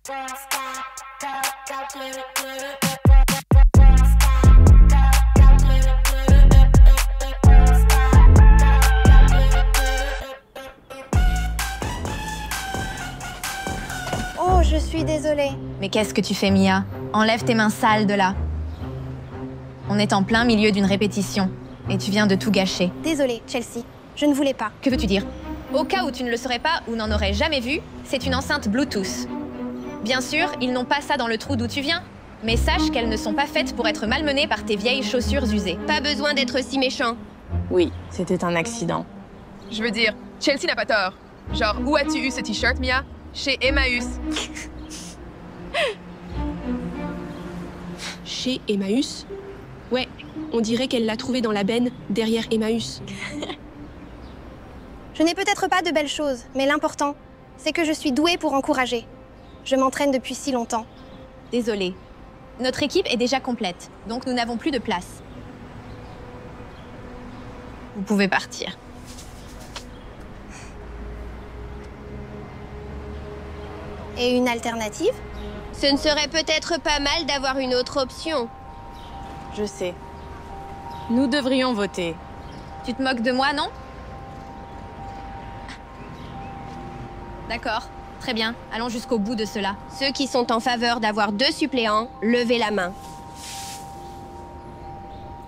Oh, je suis désolée. Mais qu'est-ce que tu fais, Mia? Enlève tes mains sales de là. On est en plein milieu d'une répétition, et tu viens de tout gâcher. Désolée, Chelsea. Je ne voulais pas. Que veux-tu dire? Au cas où tu ne le saurais pas ou n'en aurais jamais vu, c'est une enceinte Bluetooth. Bien sûr, ils n'ont pas ça dans le trou d'où tu viens, mais sache qu'elles ne sont pas faites pour être malmenées par tes vieilles chaussures usées. Pas besoin d'être si méchant. Oui, c'était un accident. Je veux dire, Chelsea n'a pas tort. Genre, où as-tu eu ce t-shirt, Mia? Chez Emmaüs. Chez Emmaüs? Ouais, on dirait qu'elle l'a trouvé dans la benne, derrière Emmaüs. Je n'ai peut-être pas de belles choses, mais l'important, c'est que je suis douée pour encourager. Je m'entraîne depuis si longtemps. Désolée. Notre équipe est déjà complète, donc nous n'avons plus de place. Vous pouvez partir. Et une alternative? Ce ne serait peut-être pas mal d'avoir une autre option. Je sais. Nous devrions voter. Tu te moques de moi, non? D'accord. Très bien. Allons jusqu'au bout de cela. Ceux qui sont en faveur d'avoir 2 suppléants, levez la main.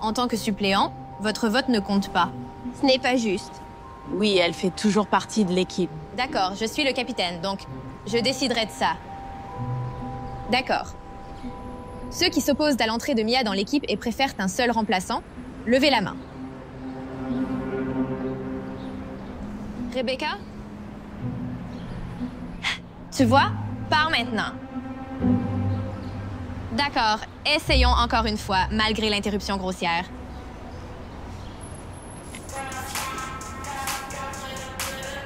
En tant que suppléant, votre vote ne compte pas. Ce n'est pas juste. Oui, elle fait toujours partie de l'équipe. D'accord, je suis le capitaine, donc je déciderai de ça. D'accord. Ceux qui s'opposent à l'entrée de Mia dans l'équipe et préfèrent un seul remplaçant, levez la main. Rebecca? Tu vois? Pars maintenant. D'accord, essayons encore une fois, malgré l'interruption grossière.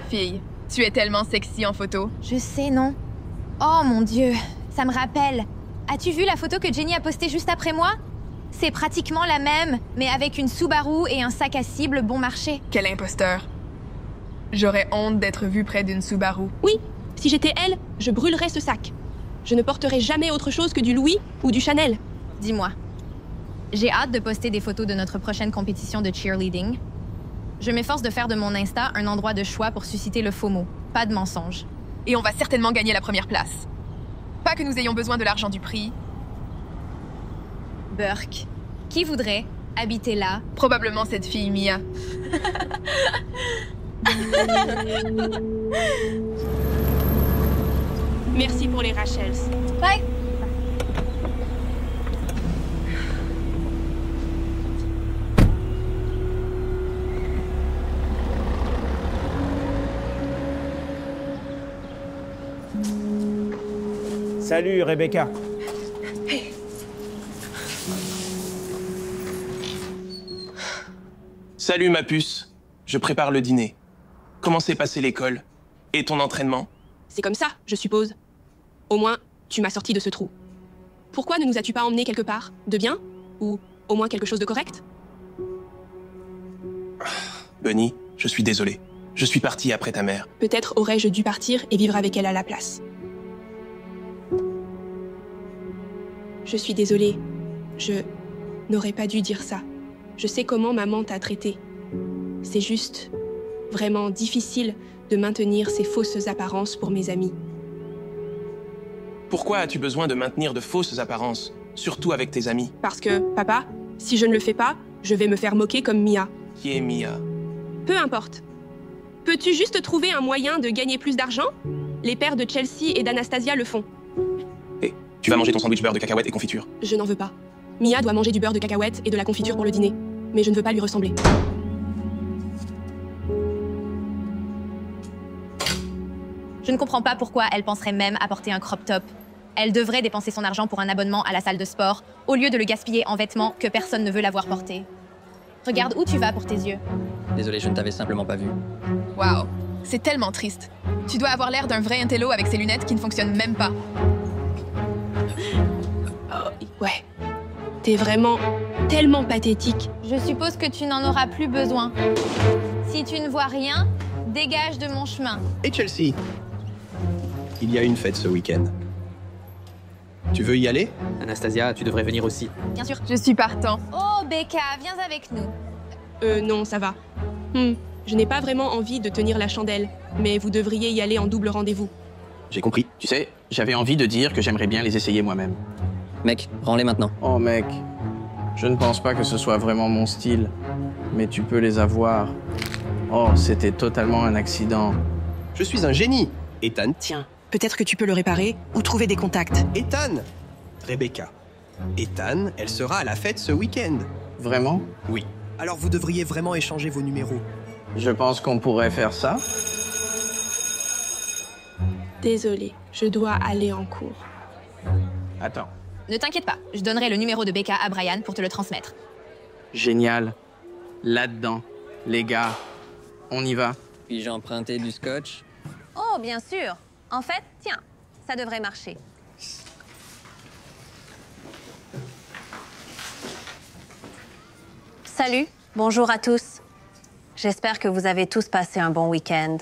Fille, tu es tellement sexy en photo. Je sais, non? Oh mon Dieu, ça me rappelle. As-tu vu la photo que Jenny a postée juste après moi? C'est pratiquement la même, mais avec une Subaru et un sac à cible bon marché. Quel imposteur. J'aurais honte d'être vue près d'une Subaru. Oui, si j'étais elle, je brûlerais ce sac. Je ne porterai jamais autre chose que du Louis ou du Chanel. Dis-moi, j'ai hâte de poster des photos de notre prochaine compétition de cheerleading. Je m'efforce de faire de mon Insta un endroit de choix pour susciter le FOMO, pas de mensonge. Et on va certainement gagner la première place. Pas que nous ayons besoin de l'argent du prix. Burke, qui voudrait habiter là? Probablement cette fille, Mia. Merci pour les Rachels. Bye! Salut, Rebecca. Salut ma puce, je prépare le dîner. Comment s'est passée l'école? Et ton entraînement? C'est comme ça, je suppose. Au moins, tu m'as sorti de ce trou. Pourquoi ne nous as-tu pas emmenés quelque part? De bien? Ou au moins quelque chose de correct? Bunny, je suis désolé. Je suis parti après ta mère. Peut-être aurais-je dû partir et vivre avec elle à la place. Je suis désolée. Je n'aurais pas dû dire ça. Je sais comment maman t'a traité. C'est juste vraiment difficile de maintenir ces fausses apparences pour mes amis. Pourquoi as-tu besoin de maintenir de fausses apparences, surtout avec tes amis? Parce que, papa, si je ne le fais pas, je vais me faire moquer comme Mia. Qui est Mia? Peu importe. Peux-tu juste trouver un moyen de gagner plus d'argent? Les pères de Chelsea et d'Anastasia le font. Hé, tu vas manger ton sandwich beurre de cacahuètes et confiture. Je n'en veux pas. Mia doit manger du beurre de cacahuètes et de la confiture pour le dîner. Mais je ne veux pas lui ressembler. Je ne comprends pas pourquoi elle penserait même à porter un crop top. Elle devrait dépenser son argent pour un abonnement à la salle de sport, au lieu de le gaspiller en vêtements que personne ne veut la voir porter. Regarde où tu vas pour tes yeux. Désolé, je ne t'avais simplement pas vu. Waouh, c'est tellement triste. Tu dois avoir l'air d'un vrai intello avec ces lunettes qui ne fonctionnent même pas. Ouais. T'es vraiment tellement pathétique. Je suppose que tu n'en auras plus besoin. Si tu ne vois rien, dégage de mon chemin. Et Chelsea? Il y a une fête ce week-end. Tu veux y aller? Anastasia, tu devrais venir aussi. Bien sûr. Je suis partant. Oh, Becca, viens avec nous. Non, ça va. Je n'ai pas vraiment envie de tenir la chandelle, mais vous devriez y aller en double rendez-vous. J'ai compris. Tu sais, j'avais envie de dire que j'aimerais bien les essayer moi-même. Mec, rends-les maintenant. Oh mec, je ne pense pas que ce soit vraiment mon style, mais tu peux les avoir. Oh, c'était totalement un accident. Je suis un génie. Ethan, tiens. Peut-être que tu peux le réparer ou trouver des contacts. Ethan! Rebecca. Ethan, elle sera à la fête ce week-end. Vraiment? Oui. Alors vous devriez vraiment échanger vos numéros. Je pense qu'on pourrait faire ça. Désolée, je dois aller en cours. Attends. Ne t'inquiète pas, je donnerai le numéro de Becca à Brian pour te le transmettre. Génial. Là-dedans. Les gars, on y va. Puis j'ai emprunté du scotch. Oh, bien sûr. En fait, tiens, ça devrait marcher. Salut, bonjour à tous. J'espère que vous avez tous passé un bon week-end.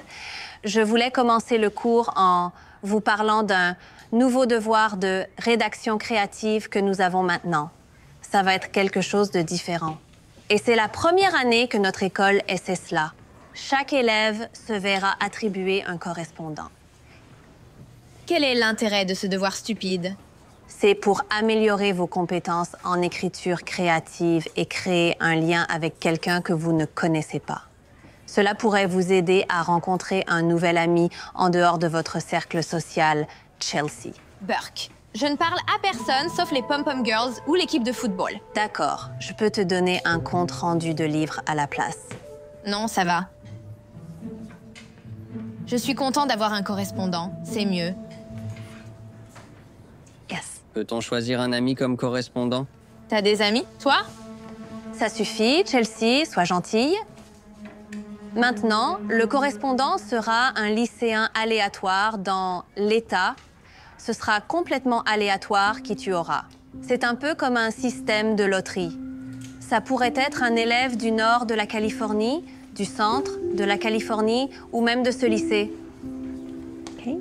Je voulais commencer le cours en vous parlant d'un nouveau devoir de rédaction créative que nous avons maintenant. Ça va être quelque chose de différent. Et c'est la première année que notre école essaie cela. Chaque élève se verra attribuer un correspondant. Quel est l'intérêt de ce devoir stupide? C'est pour améliorer vos compétences en écriture créative et créer un lien avec quelqu'un que vous ne connaissez pas. Cela pourrait vous aider à rencontrer un nouvel ami en dehors de votre cercle social, Chelsea. Burke. Je ne parle à personne sauf les Pom-Pom Girls ou l'équipe de football. D'accord, je peux te donner un compte rendu de livre à la place. Non, ça va. Je suis content d'avoir un correspondant, c'est mieux. Yes. Peut-on choisir un ami comme correspondant? T'as des amis, toi? Ça suffit, Chelsea, sois gentille. Maintenant, le correspondant sera un lycéen aléatoire dans l'État. Ce sera complètement aléatoire qui tu auras. C'est un peu comme un système de loterie. Ça pourrait être un élève du nord de la Californie, du centre de la Californie ou même de ce lycée. OK?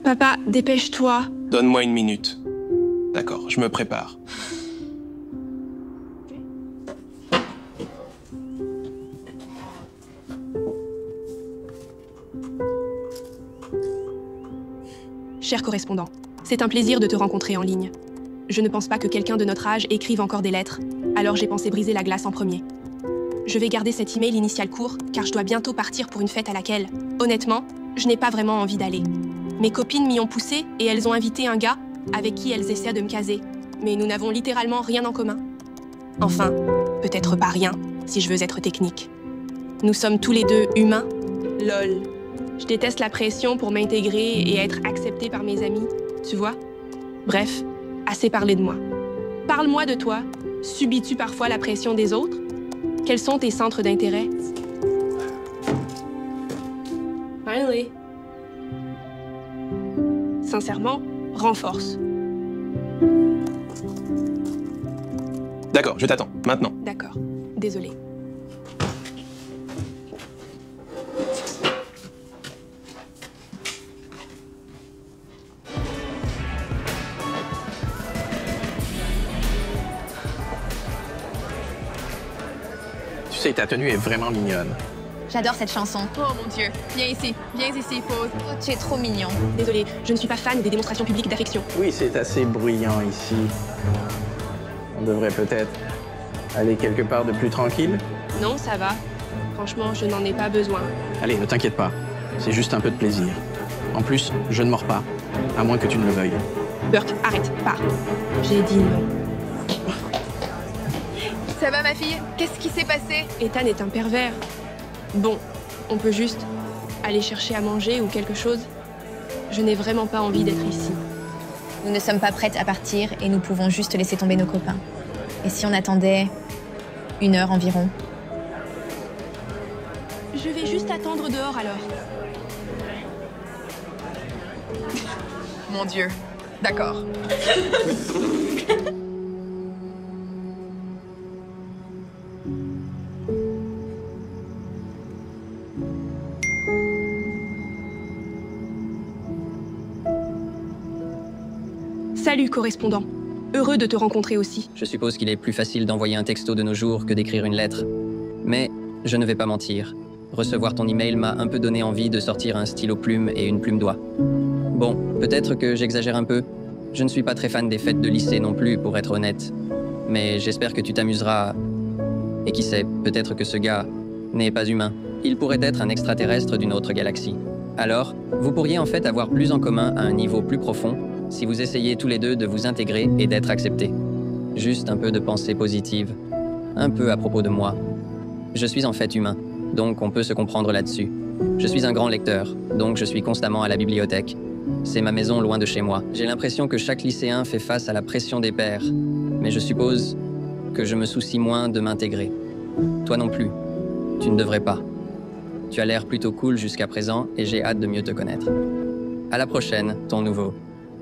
Papa, dépêche-toi. Donne-moi une minute. D'accord, je me prépare. Cher correspondant, c'est un plaisir de te rencontrer en ligne. Je ne pense pas que quelqu'un de notre âge écrive encore des lettres, alors j'ai pensé briser la glace en premier. Je vais garder cet email initial court, car je dois bientôt partir pour une fête à laquelle, honnêtement, je n'ai pas vraiment envie d'aller. Mes copines m'y ont poussé et elles ont invité un gars avec qui elles essaient de me caser. Mais nous n'avons littéralement rien en commun. Enfin, peut-être pas rien, si je veux être technique. Nous sommes tous les deux humains. Lol. Je déteste la pression pour m'intégrer et être acceptée par mes amis, tu vois? Bref, assez parlé de moi. Parle-moi de toi. Subis-tu parfois la pression des autres? Quels sont tes centres d'intérêt? Finally. Sincèrement, renforce. D'accord, je t'attends, maintenant. D'accord. Désolée. Tu sais, ta tenue est vraiment mignonne. J'adore cette chanson. Oh mon Dieu. Viens ici, pause. Oh, tu es trop mignon. Désolée, je ne suis pas fan des démonstrations publiques d'affection. Oui, c'est assez bruyant ici. On devrait peut-être aller quelque part de plus tranquille. Non, ça va. Franchement, je n'en ai pas besoin. Allez, ne t'inquiète pas. C'est juste un peu de plaisir. En plus, je ne mords pas, à moins que tu ne le veuilles. Burke, arrête, pars. J'ai dit non. Ça va, ma fille? Qu'est-ce qui s'est passé? Ethan est un pervers. Bon, on peut juste aller chercher à manger ou quelque chose. Je n'ai vraiment pas envie d'être ici. Nous ne sommes pas prêtes à partir et nous pouvons juste laisser tomber nos copains. Et si on attendait 1 heure environ? Je vais juste attendre dehors alors. Mon Dieu. D'accord. Salut, correspondant. Heureux de te rencontrer aussi. Je suppose qu'il est plus facile d'envoyer un texto de nos jours que d'écrire une lettre. Mais je ne vais pas mentir. Recevoir ton email m'a un peu donné envie de sortir un stylo plume et une plume doigt. Bon, peut-être que j'exagère un peu. Je ne suis pas très fan des fêtes de lycée non plus, pour être honnête. Mais j'espère que tu t'amuseras. Et qui sait, peut-être que ce gars n'est pas humain. Il pourrait être un extraterrestre d'une autre galaxie. Alors, vous pourriez en fait avoir plus en commun à un niveau plus profond si vous essayez tous les deux de vous intégrer et d'être acceptés. Juste un peu de pensée positive. Un peu à propos de moi. Je suis en fait humain, donc on peut se comprendre là-dessus. Je suis un grand lecteur, donc je suis constamment à la bibliothèque. C'est ma maison loin de chez moi. J'ai l'impression que chaque lycéen fait face à la pression des pairs, mais je suppose que je me soucie moins de m'intégrer. Toi non plus. Tu ne devrais pas. Tu as l'air plutôt cool jusqu'à présent et j'ai hâte de mieux te connaître. À la prochaine, ton nouveau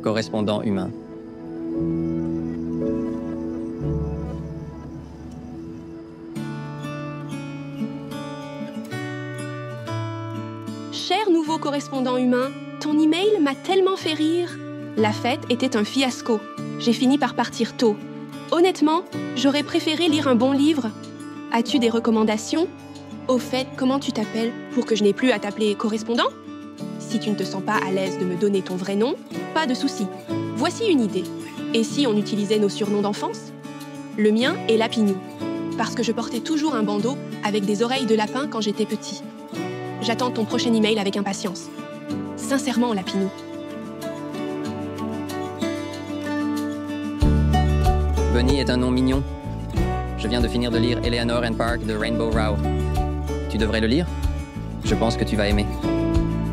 correspondant humain. Cher nouveau correspondant humain, ton email m'a tellement fait rire. La fête était un fiasco. J'ai fini par partir tôt. Honnêtement, j'aurais préféré lire un bon livre. As-tu des recommandations? Au fait, comment tu t'appelles pour que je n'ai plus à t'appeler correspondant? Si tu ne te sens pas à l'aise de me donner ton vrai nom, pas de souci. Voici une idée. Et si on utilisait nos surnoms d'enfance? Le mien est Lapinou, parce que je portais toujours un bandeau avec des oreilles de lapin quand j'étais petit. J'attends ton prochain email avec impatience. Sincèrement, Lapinou. Bunny est un nom mignon. Je viens de finir de lire Eleanor and Park de Rainbow Rowell. Tu devrais le lire. Je pense que tu vas aimer.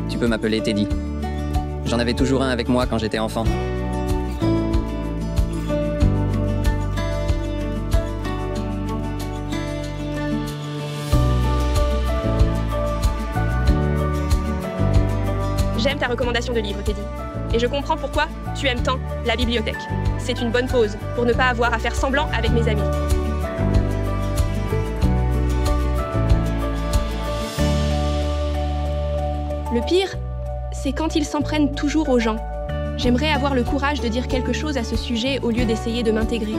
Tu peux m'appeler Teddy. J'en avais toujours un avec moi quand j'étais enfant. J'aime ta recommandation de livre, Teddy. Et je comprends pourquoi tu aimes tant la bibliothèque. C'est une bonne pause pour ne pas avoir à faire semblant avec mes amis. Le pire, c'est quand ils s'en prennent toujours aux gens. J'aimerais avoir le courage de dire quelque chose à ce sujet au lieu d'essayer de m'intégrer.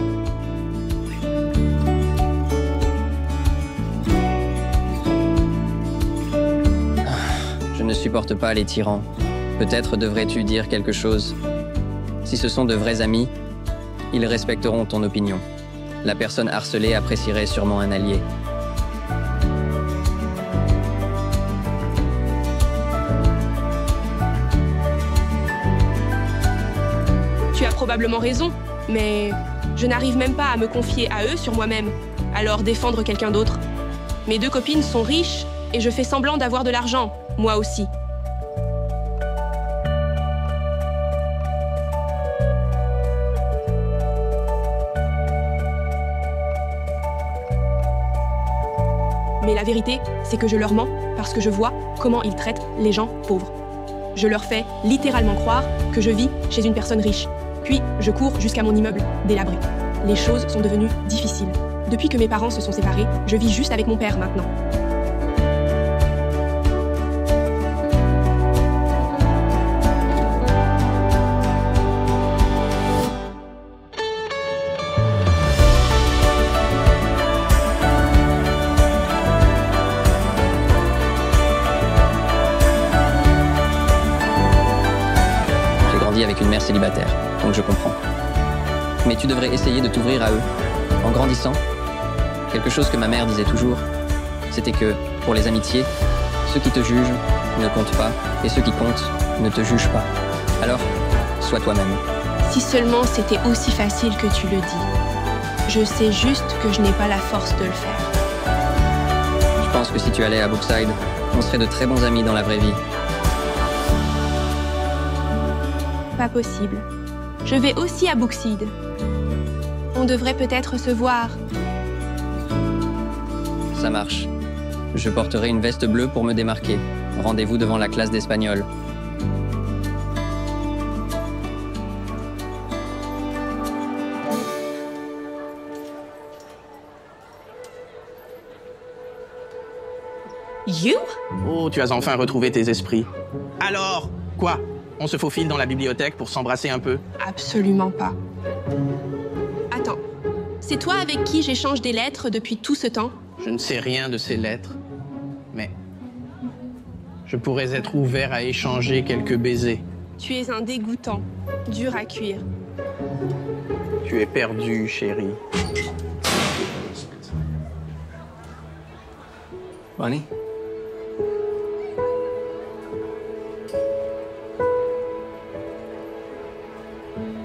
Je ne supporte pas les tyrans. Peut-être devrais-tu dire quelque chose. Si ce sont de vrais amis, ils respecteront ton opinion. La personne harcelée apprécierait sûrement un allié. Tu as probablement raison, mais je n'arrive même pas à me confier à eux sur moi-même. Alors défendre quelqu'un d'autre. Mes deux copines sont riches et je fais semblant d'avoir de l'argent, moi aussi. Mais la vérité, c'est que je leur mens parce que je vois comment ils traitent les gens pauvres. Je leur fais littéralement croire que je vis chez une personne riche. Puis, je cours jusqu'à mon immeuble, délabré. Les choses sont devenues difficiles. Depuis que mes parents se sont séparés, je vis juste avec mon père maintenant. Avec une mère célibataire, donc je comprends. Mais tu devrais essayer de t'ouvrir à eux. En grandissant, quelque chose que ma mère disait toujours, c'était que, pour les amitiés, ceux qui te jugent ne comptent pas, et ceux qui comptent ne te jugent pas. Alors, sois toi-même. Si seulement c'était aussi facile que tu le dis. Je sais juste que je n'ai pas la force de le faire. Je pense que si tu allais à Brookside, on serait de très bons amis dans la vraie vie. Pas possible. Je vais aussi à Brookside. On devrait peut-être se voir. Ça marche. Je porterai une veste bleue pour me démarquer. Rendez-vous devant la classe d'espagnol. You? Oh, tu as enfin retrouvé tes esprits. Alors, quoi? On se faufile dans la bibliothèque pour s'embrasser un peu? Absolument pas. Attends, c'est toi avec qui j'échange des lettres depuis tout ce temps? Je ne sais rien de ces lettres, mais je pourrais être ouvert à échanger quelques baisers. Tu es un dégoûtant, dur à cuire. Tu es perdu, chérie. Bonnie?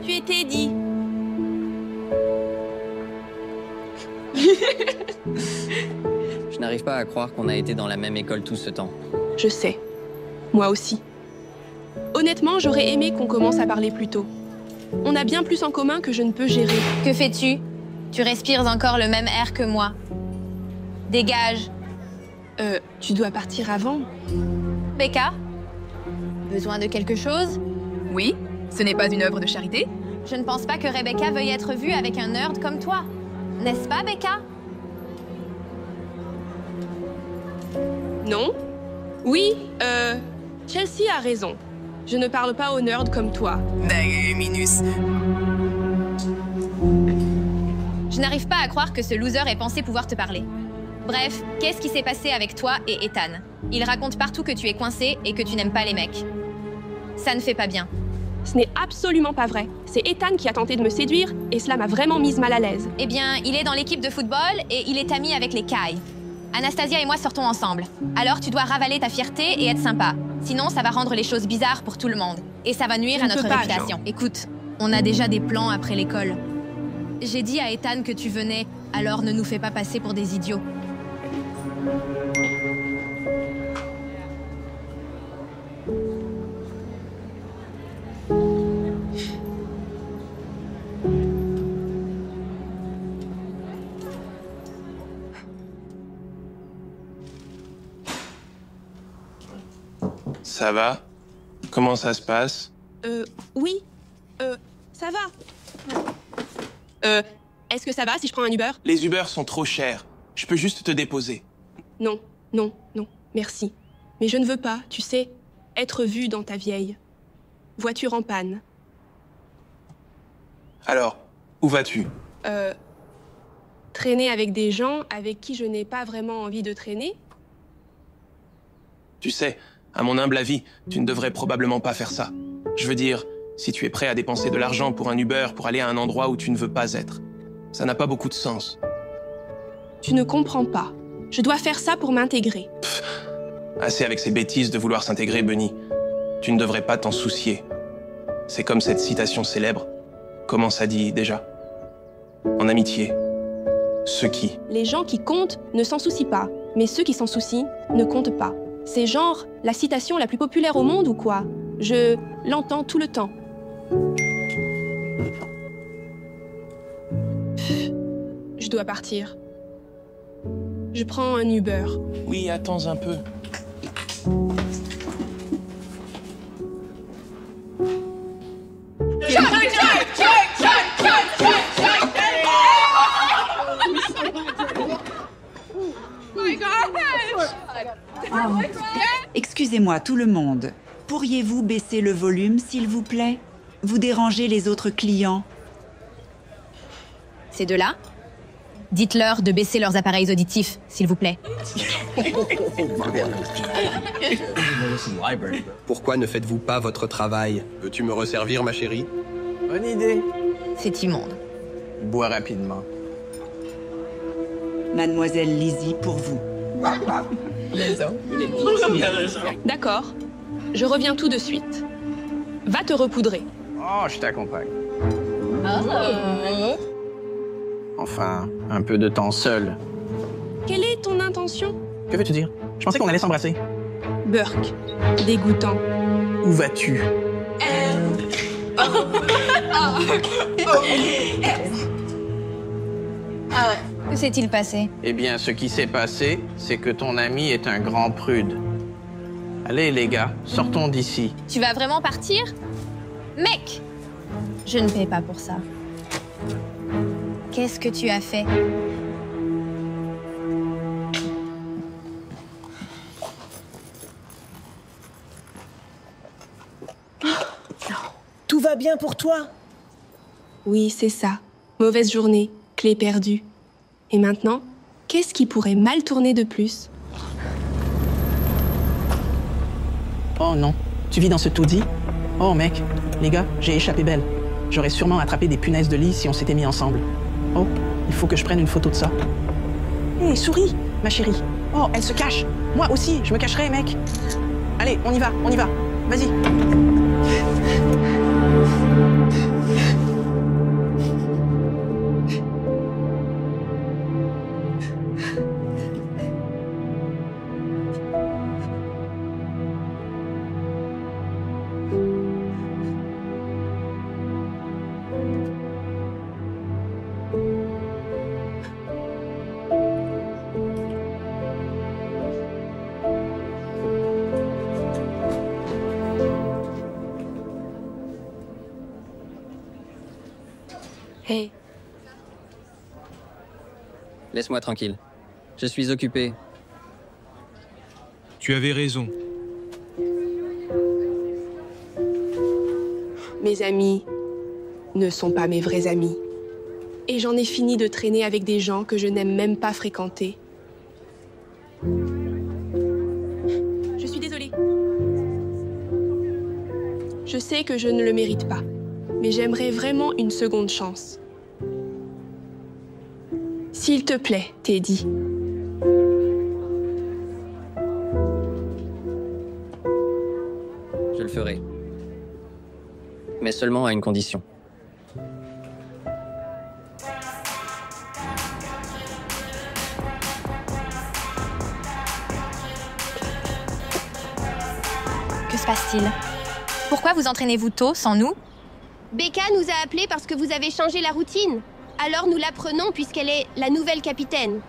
Tu es Teddy. Je n'arrive pas à croire qu'on a été dans la même école tout ce temps. Je sais. Moi aussi. Honnêtement, j'aurais aimé qu'on commence à parler plus tôt. On a bien plus en commun que je ne peux gérer. Que fais-tu? Tu respires encore le même air que moi. Dégage. Tu dois partir avant. Becca? Besoin de quelque chose? Oui, ce n'est pas une œuvre de charité? Je ne pense pas que Rebecca veuille être vue avec un nerd comme toi. N'est-ce pas, Becca? Non? Oui, Chelsea a raison. Je ne parle pas aux nerds comme toi. Minus. Je n'arrive pas à croire que ce loser ait pensé pouvoir te parler. Bref, qu'est-ce qui s'est passé avec toi et Ethan? Il raconte partout que tu es coincé et que tu n'aimes pas les mecs. Ça ne fait pas bien. Ce n'est absolument pas vrai. C'est Ethan qui a tenté de me séduire et cela m'a vraiment mise mal à l'aise. Eh bien, il est dans l'équipe de football et il est ami avec les Kai. Anastasia et moi sortons ensemble. Alors tu dois ravaler ta fierté et être sympa. Sinon, ça va rendre les choses bizarres pour tout le monde. Et ça va nuire à notre réputation. Écoute, on a déjà des plans après l'école. J'ai dit à Ethan que tu venais, alors ne nous fais pas passer pour des idiots. Ça va? Comment ça se passe? Oui. Ça va. Est-ce que ça va si je prends un Uber? Les Uber sont trop chers. Je peux juste te déposer. Non, non, non, merci. Mais je ne veux pas, tu sais, être vue dans ta vieille voiture en panne. Alors, où vas-tu? Traîner avec des gens avec qui je n'ai pas vraiment envie de traîner? Tu sais, à mon humble avis, tu ne devrais probablement pas faire ça. Je veux dire, si tu es prêt à dépenser de l'argent pour un Uber pour aller à un endroit où tu ne veux pas être, ça n'a pas beaucoup de sens. Tu ne comprends pas. Je dois faire ça pour m'intégrer. Assez avec ces bêtises de vouloir s'intégrer, Bunny. Tu ne devrais pas t'en soucier. C'est comme cette citation célèbre. Comment ça dit déjà? En amitié, ceux qui... Les gens qui comptent ne s'en soucient pas, mais ceux qui s'en soucient ne comptent pas. C'est genre la citation la plus populaire au monde ou quoi? Je l'entends tout le temps. Je dois partir. Je prends un Uber. Oui, attends un peu. Excusez-moi, tout le monde. Pourriez-vous baisser le volume, s'il vous plaît? Vous dérangez les autres clients. Ces deux-là? Dites-leur de baisser leurs appareils auditifs, s'il vous plaît. Pourquoi ne faites-vous pas votre travail? Veux-tu me resservir, ma chérie? Bonne idée. C'est immonde. Bois rapidement. Mademoiselle Lizzie, pour vous. D'accord. Je reviens tout de suite. Va te repoudrer. Oh, je t'accompagne. Enfin, un peu de temps seul. Quelle est ton intention? Que veux-tu dire? Je pensais qu'on allait s'embrasser. Burke. Dégoûtant. Où vas-tu? Que s'est-il passé? Eh bien, ce qui s'est passé, c'est que ton ami est un grand prude. Allez, les gars, sortons d'ici. Tu vas vraiment partir? Mec! Je ne paie pas pour ça. Qu'est-ce que tu as fait? Tout va bien pour toi? Oui, c'est ça. Mauvaise journée, clé perdue. Et maintenant, qu'est-ce qui pourrait mal tourner de plus? Oh non, tu vis dans ce taudis? Oh mec, les gars, j'ai échappé belle. J'aurais sûrement attrapé des punaises de lit si on s'était mis ensemble. Oh, il faut que je prenne une photo de ça. Hé, souris, ma chérie. Oh, elle se cache. Moi aussi, je me cacherai, mec. Allez, on y va, on y va. Vas-y. Hey. Laisse-moi tranquille. Je suis occupé. Tu avais raison. Mes amis ne sont pas mes vrais amis. Et j'en ai fini de traîner avec des gens que je n'aime même pas fréquenter. Je suis désolée. Je sais que je ne le mérite pas, mais j'aimerais vraiment une seconde chance. S'il te plaît, Teddy. Je le ferai. Mais seulement à une condition. Que se passe-t-il? Pourquoi vous entraînez-vous tôt, sans nous? Becca nous a appelés parce que vous avez changé la routine. Alors nous la prenons puisqu'elle est la nouvelle capitaine.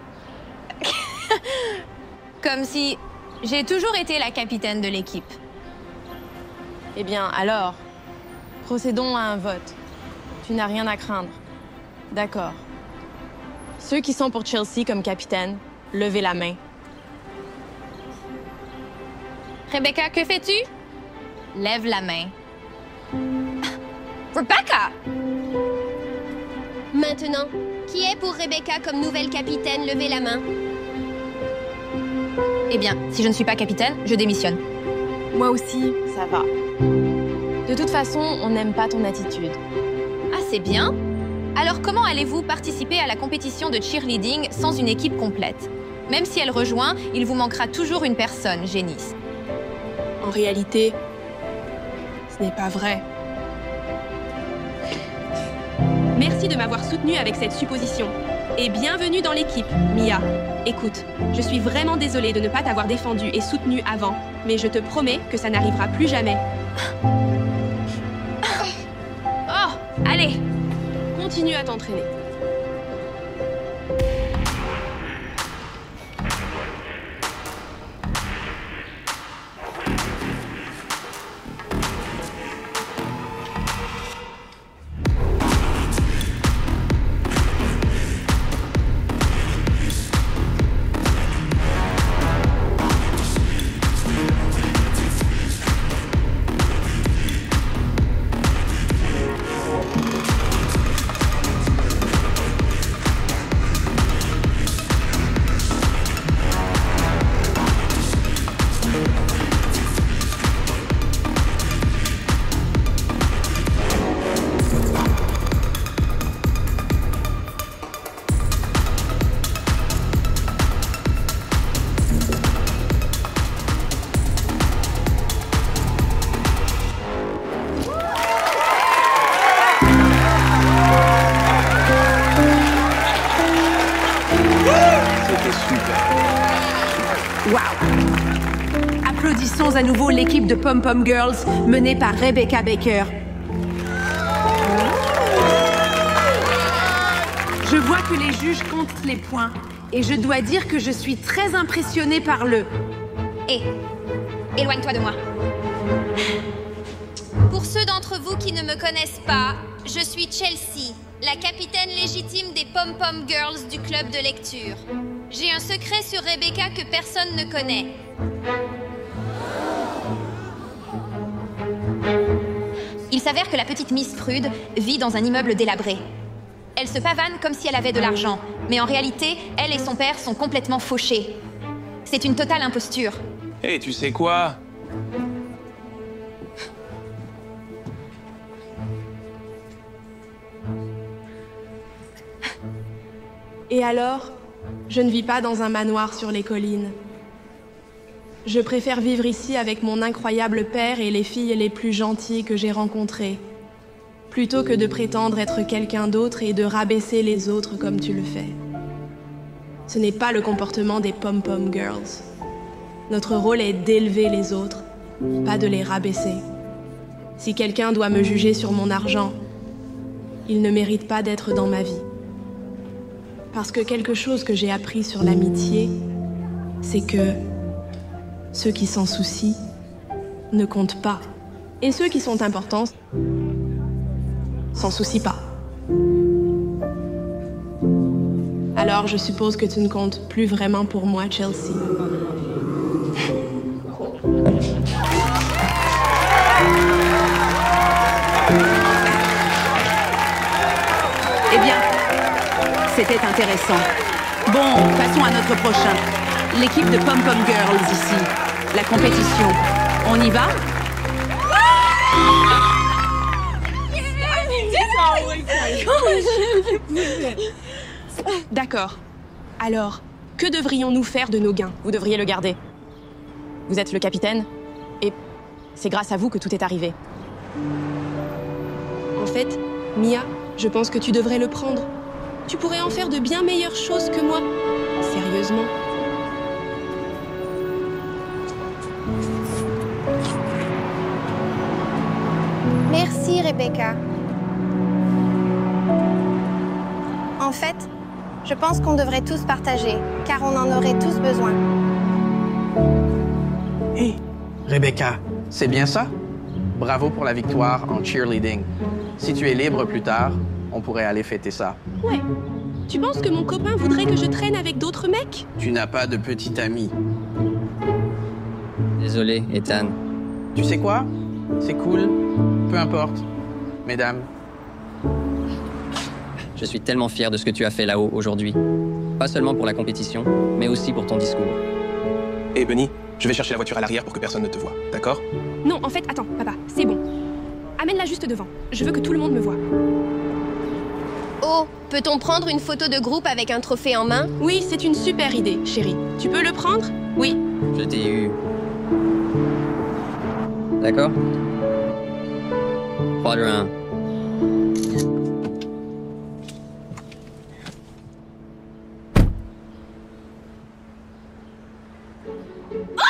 Comme si j'ai toujours été la capitaine de l'équipe. Eh bien, alors, procédons à un vote. Tu n'as rien à craindre. D'accord. Ceux qui sont pour Chelsea comme capitaine, levez la main. Rebecca, que fais-tu? Lève la main. Rebecca! Maintenant, qui est pour Rebecca comme nouvelle capitaine? Levez la main. Eh bien, si je ne suis pas capitaine, je démissionne. Moi aussi, ça va. De toute façon, on n'aime pas ton attitude. Ah, c'est bien. Alors comment allez-vous participer à la compétition de cheerleading sans une équipe complète? Même si elle rejoint, il vous manquera toujours une personne, Génis. En réalité, ce n'est pas vrai. Merci de m'avoir soutenue avec cette supposition. Et bienvenue dans l'équipe, Mia. Écoute, je suis vraiment désolée de ne pas t'avoir défendue et soutenue avant, mais je te promets que ça n'arrivera plus jamais. Oh, allez! Continue à t'entraîner. Applaudissons à nouveau l'équipe de Pom Pom Girls menée par Rebecca Baker. Je vois que les juges comptent les points et je dois dire que je suis très impressionnée par le... Hé, éloigne-toi de moi. Pour ceux d'entre vous qui ne me connaissent pas, je suis Chelsea, la capitaine légitime des Pom Pom Girls du club de lecture. J'ai un secret sur Rebecca que personne ne connaît. s'avère que la petite Miss Prude vit dans un immeuble délabré. Elle se pavane comme si elle avait de l'argent, mais en réalité, elle et son père sont complètement fauchés. C'est une totale imposture. Hé, tu sais quoi? Et alors, je ne vis pas dans un manoir sur les collines. Je préfère vivre ici avec mon incroyable père et les filles les plus gentilles que j'ai rencontrées, plutôt que de prétendre être quelqu'un d'autre et de rabaisser les autres comme tu le fais. Ce n'est pas le comportement des pom-pom girls. Notre rôle est d'élever les autres, pas de les rabaisser. Si quelqu'un doit me juger sur mon argent, il ne mérite pas d'être dans ma vie. Parce que quelque chose que j'ai appris sur l'amitié, c'est que ceux qui s'en soucient ne comptent pas. Et ceux qui sont importants s'en soucient pas. Alors je suppose que tu ne comptes plus vraiment pour moi, Chelsea. Eh bien, c'était intéressant. Bon, passons à notre prochain. L'équipe de Pom Pom Girls ici. La compétition. On y va? D'accord. Alors, que devrions-nous faire de nos gains? Vous devriez le garder. Vous êtes le capitaine, et c'est grâce à vous que tout est arrivé. En fait, Mia, je pense que tu devrais le prendre. Tu pourrais en faire de bien meilleures choses que moi. Sérieusement. Merci, Rebecca. En fait, je pense qu'on devrait tous partager, car on en aurait tous besoin. Hé, Rebecca, c'est bien ça? Bravo pour la victoire en cheerleading. Si tu es libre plus tard, on pourrait aller fêter ça. Ouais. Tu penses que mon copain voudrait que je traîne avec d'autres mecs? Tu n'as pas de petit ami. Désolé, Ethan. Tu sais quoi? C'est cool. Peu importe. Mesdames. Je suis tellement fier de ce que tu as fait là-haut aujourd'hui. Pas seulement pour la compétition, mais aussi pour ton discours. Hé, Bunny, je vais chercher la voiture à l'arrière pour que personne ne te voie, d'accord? Non, en fait, attends, papa, c'est bon. Amène-la juste devant. Je veux que tout le monde me voie. Oh, peut-on prendre une photo de groupe avec un trophée en main? Oui, c'est une super idée, chérie. Tu peux le prendre? Oui. Je t'ai eu. D'accord? 3, 2, 1. Oh!